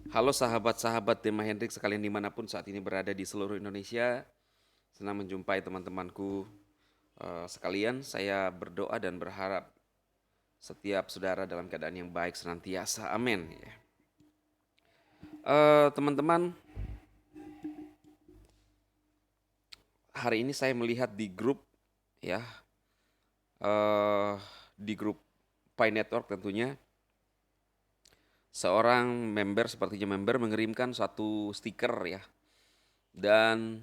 Halo sahabat-sahabat Tema Hendrik sekalian dimanapun saat ini berada di seluruh Indonesia. Senang menjumpai teman-temanku sekalian. Saya berdoa dan berharap setiap saudara dalam keadaan yang baik senantiasa. Amin. Teman-teman, hari ini saya melihat di grup ya, eh, di grup Pi Network tentunya, seorang member sepertinya member mengirimkan suatu stiker ya, dan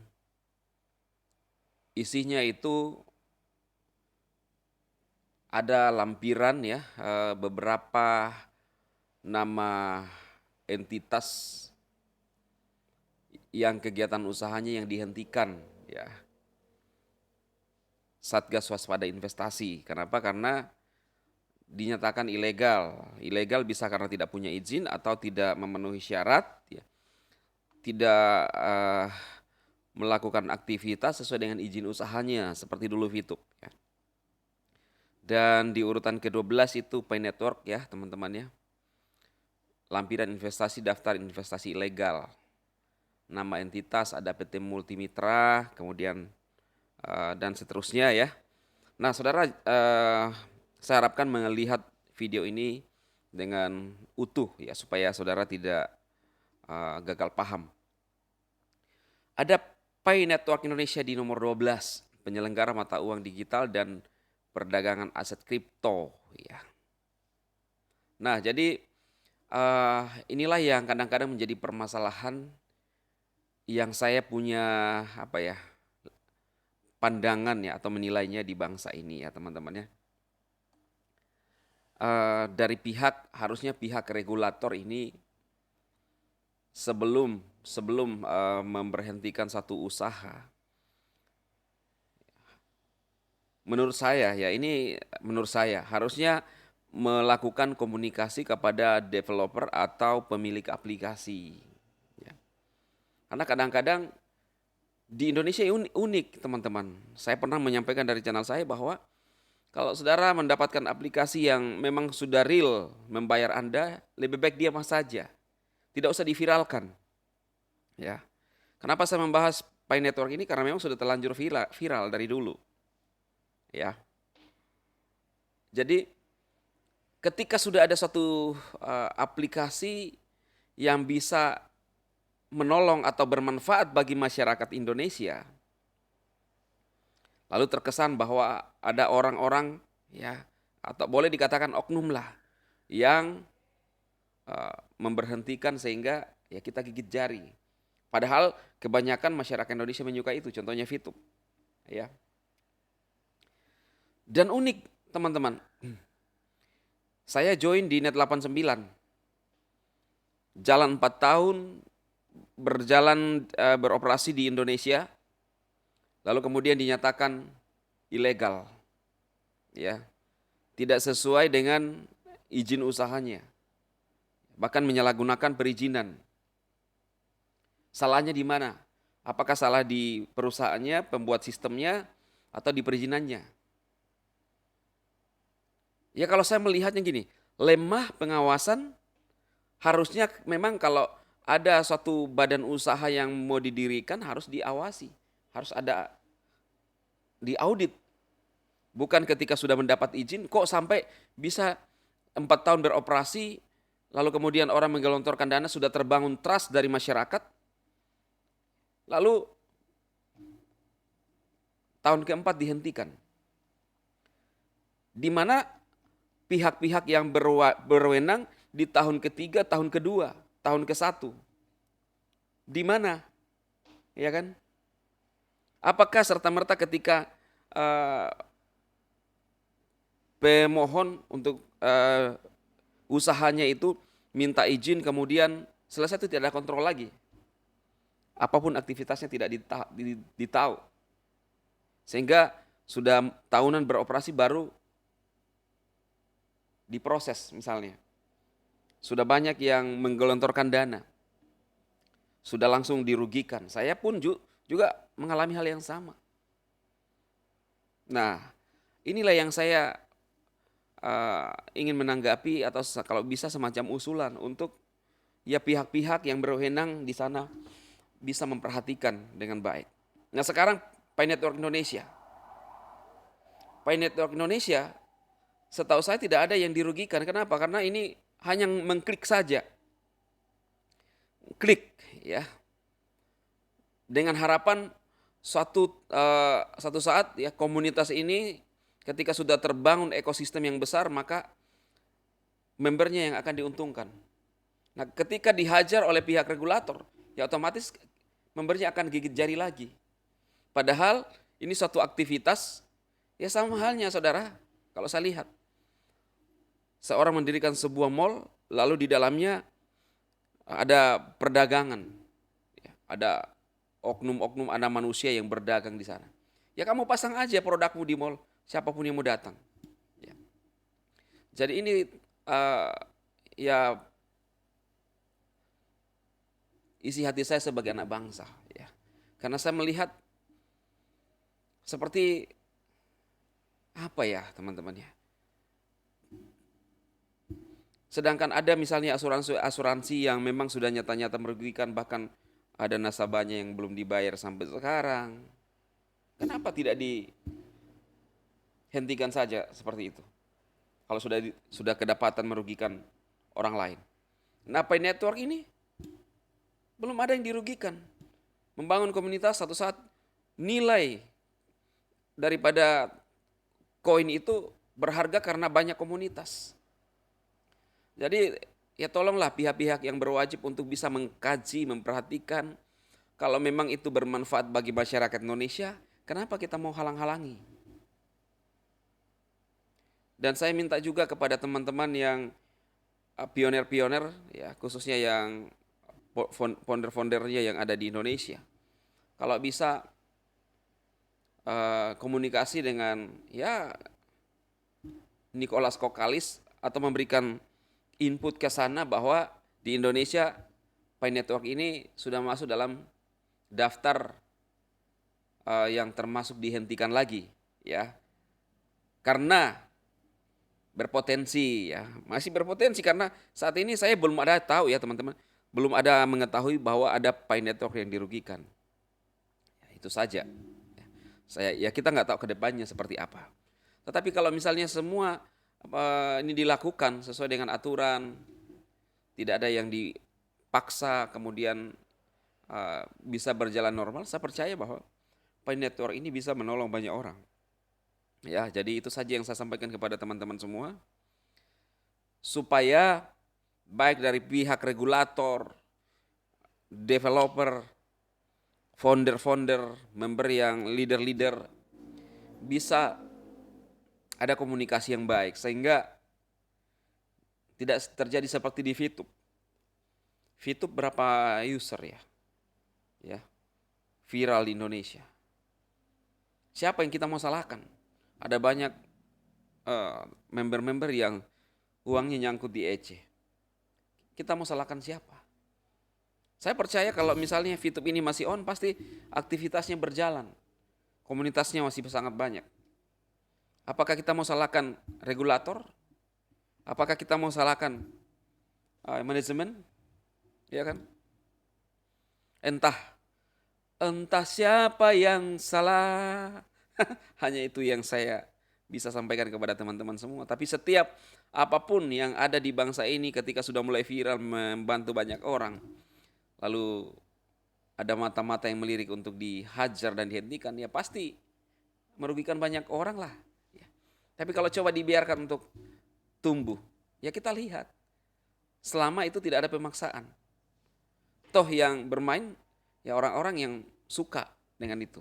isinya itu ada lampiran ya, beberapa nama entitas yang kegiatan usahanya yang dihentikan ya. Satgas Waspada Investasi. Kenapa? Karena dinyatakan ilegal. Ilegal bisa karena tidak punya izin atau tidak memenuhi syarat ya. Tidak melakukan aktivitas sesuai dengan izin usahanya seperti dulu Fitup ya. Dan di urutan ke-12 itu Pay Network ya, teman-teman ya. Lampiran investasi daftar investasi ilegal. Nama entitas ada PT Multimitra, kemudian dan seterusnya ya. Nah, saudara, saya harapkan melihat video ini dengan utuh ya, supaya saudara tidak gagal paham. Ada Pay Network Indonesia di nomor 12, penyelenggara mata uang digital dan perdagangan aset kripto ya. Nah, jadi inilah yang kadang-kadang menjadi permasalahan yang saya punya apa ya, pandangan ya atau menilainya di bangsa ini ya teman-teman ya. Dari harusnya pihak regulator ini sebelum sebelum memberhentikan satu usaha, menurut saya harusnya melakukan komunikasi kepada developer atau pemilik aplikasi ya. Karena kadang-kadang di Indonesia unik teman-teman. Saya pernah menyampaikan dari channel saya bahwa kalau saudara mendapatkan aplikasi yang memang sudah real membayar Anda, lebih baik diam saja. Tidak usah diviralkan. Ya. Kenapa saya membahas Pi Network ini? Karena memang sudah terlanjur viral dari dulu. Ya. Jadi ketika sudah ada suatu aplikasi yang bisa menolong atau bermanfaat bagi masyarakat Indonesia, lalu terkesan bahwa ada orang-orang ya, atau boleh dikatakan oknum lah, yang memberhentikan sehingga ya kita gigit jari. Padahal kebanyakan masyarakat Indonesia menyukai itu, contohnya Fitup. Ya. Dan unik teman-teman, saya join di Net 89. Jalan 4 tahun berjalan beroperasi di Indonesia, lalu kemudian dinyatakan ilegal. Ya. Tidak sesuai dengan izin usahanya. Bahkan menyalahgunakan perizinan. Salahnya di mana? Apakah salah di perusahaannya, pembuat sistemnya, atau di perizinannya? Ya kalau saya melihatnya gini, lemah pengawasan, harusnya memang kalau ada suatu badan usaha yang mau didirikan harus diawasi, harus ada diaudit. Bukan ketika sudah mendapat izin kok sampai bisa 4 tahun beroperasi, lalu kemudian orang menggelontorkan dana, sudah terbangun trust dari masyarakat, lalu tahun keempat dihentikan. Di mana pihak-pihak yang berwenang di tahun ketiga, tahun kedua, tahun ke-1. Di mana? Ya kan? Apakah serta-merta ketika uh, pemohon untuk usahanya itu minta izin kemudian selesai itu tidak ada kontrol lagi. Apapun aktivitasnya tidak ditahu. Sehingga sudah tahunan beroperasi baru diproses misalnya. Sudah banyak yang menggelontorkan dana. Sudah langsung dirugikan. Saya pun juga mengalami hal yang sama. Nah, inilah yang saya ingin menanggapi atau kalau bisa semacam usulan untuk ya pihak-pihak yang berwenang di sana bisa memperhatikan dengan baik. Nah sekarang Pi Network Indonesia. Pi Network Indonesia setahu saya tidak ada yang dirugikan. Kenapa? Karena ini hanya mengklik saja. Klik ya. Dengan harapan suatu saat ya komunitas ini ketika sudah terbangun ekosistem yang besar maka membernya yang akan diuntungkan. Nah, ketika dihajar oleh pihak regulator, ya otomatis membernya akan gigit jari lagi. Padahal ini suatu aktivitas, ya sama halnya saudara, kalau saya lihat. Seorang mendirikan sebuah mall, lalu di dalamnya ada perdagangan. Ya, ada oknum-oknum anak manusia yang berdagang di sana. Ya kamu pasang aja produkmu di mall, siapapun yang mau datang. Ya. Jadi ini ya isi hati saya sebagai anak bangsa, ya. Karena saya melihat seperti apa ya teman-teman ya. Sedangkan ada misalnya asuransi yang memang sudah nyata-nyata merugikan, bahkan ada nasabahnya yang belum dibayar sampai sekarang. Kenapa tidak dihentikan saja seperti itu? Kalau sudah kedapatan merugikan orang lain. Nah, Pi Network ini belum ada yang dirugikan. Membangun komunitas satu saat nilai daripada koin itu berharga karena banyak komunitas. Jadi ya tolonglah pihak-pihak yang berwajib untuk bisa mengkaji, memperhatikan. Kalau memang itu bermanfaat bagi masyarakat Indonesia, kenapa kita mau halang-halangi? Dan saya minta juga kepada teman-teman yang pioner-pioner, ya khususnya yang founder-foundernya yang ada di Indonesia. Kalau bisa komunikasi dengan ya Nicholas Kokalis atau memberikan input ke sana bahwa di Indonesia Pi Network ini sudah masuk dalam daftar yang termasuk dihentikan lagi, ya. Karena berpotensi, ya, masih berpotensi karena saat ini saya belum ada tahu ya teman-teman, belum ada mengetahui bahwa ada Pi Network yang dirugikan. Ya, itu saja. Kita nggak tahu ke depannya seperti apa. Tetapi kalau misalnya semua ini dilakukan sesuai dengan aturan, tidak ada yang dipaksa, kemudian bisa berjalan normal, saya percaya bahwa Pi Network ini bisa menolong banyak orang. Ya, jadi itu saja yang saya sampaikan kepada teman-teman semua, supaya baik dari pihak regulator, developer, founder-founder, member yang leader-leader bisa ada komunikasi yang baik sehingga tidak terjadi seperti di VTube. VTube berapa user ya? Ya, viral di Indonesia. Siapa yang kita mau salahkan? Ada banyak member-member yang uangnya nyangkut di EC. Kita mau salahkan siapa? Saya percaya kalau misalnya VTube ini masih on, pasti aktivitasnya berjalan. Komunitasnya masih sangat banyak. Apakah kita mau salahkan regulator? Apakah kita mau salahkan manajemen? Ya kan? Entah siapa yang salah. Hanya itu yang saya bisa sampaikan kepada teman-teman semua. Tapi setiap apapun yang ada di bangsa ini ketika sudah mulai viral membantu banyak orang, lalu ada mata-mata yang melirik untuk dihajar dan dihentikan, ya pasti merugikan banyak orang lah. Ya. Tapi kalau coba dibiarkan untuk tumbuh, ya kita lihat. Selama itu tidak ada pemaksaan. Toh yang bermain, ya orang-orang yang suka dengan itu.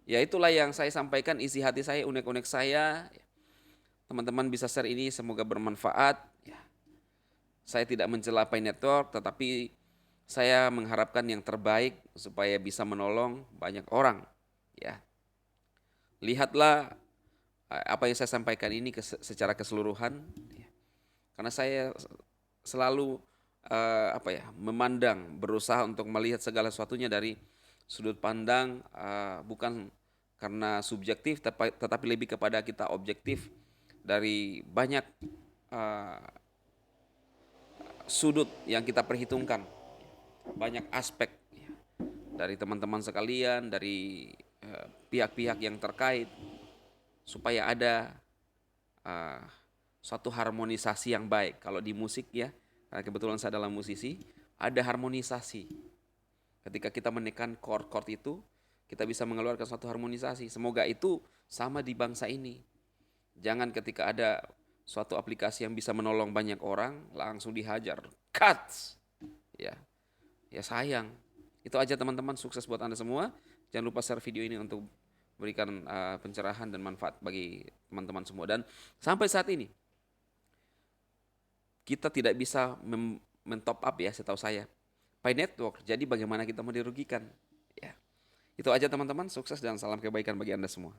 Ya itulah yang saya sampaikan, isi hati saya, unek-unek saya. Teman-teman bisa share ini, semoga bermanfaat. Ya. Saya tidak mencela Pi Network, tetapi saya mengharapkan yang terbaik supaya bisa menolong banyak orang. Ya. Lihatlah apa yang saya sampaikan ini secara keseluruhan. Ya. Karena saya selalu memandang, berusaha untuk melihat segala sesuatunya dari sudut pandang bukan karena subjektif, tetapi lebih kepada kita objektif dari banyak sudut yang kita perhitungkan, banyak aspek ya, dari teman-teman sekalian, dari pihak-pihak yang terkait, supaya ada uh, suatu harmonisasi yang baik. Kalau di musik ya, karena kebetulan saya adalah musisi, ada harmonisasi. Ketika kita menekan chord-chord itu, kita bisa mengeluarkan suatu harmonisasi. Semoga itu sama di bangsa ini. Jangan ketika ada suatu aplikasi yang bisa menolong banyak orang, langsung dihajar. Cut! Ya, ya sayang. Itu aja teman-teman, sukses buat Anda semua. Jangan lupa share video ini untuk berikan pencerahan dan manfaat bagi teman-teman semua. Dan sampai saat ini, kita tidak bisa men-top up ya, setahu saya. Pi Network, jadi bagaimana kita mau dirugikan? Ya, itu aja teman-teman, sukses dan salam kebaikan bagi Anda semua.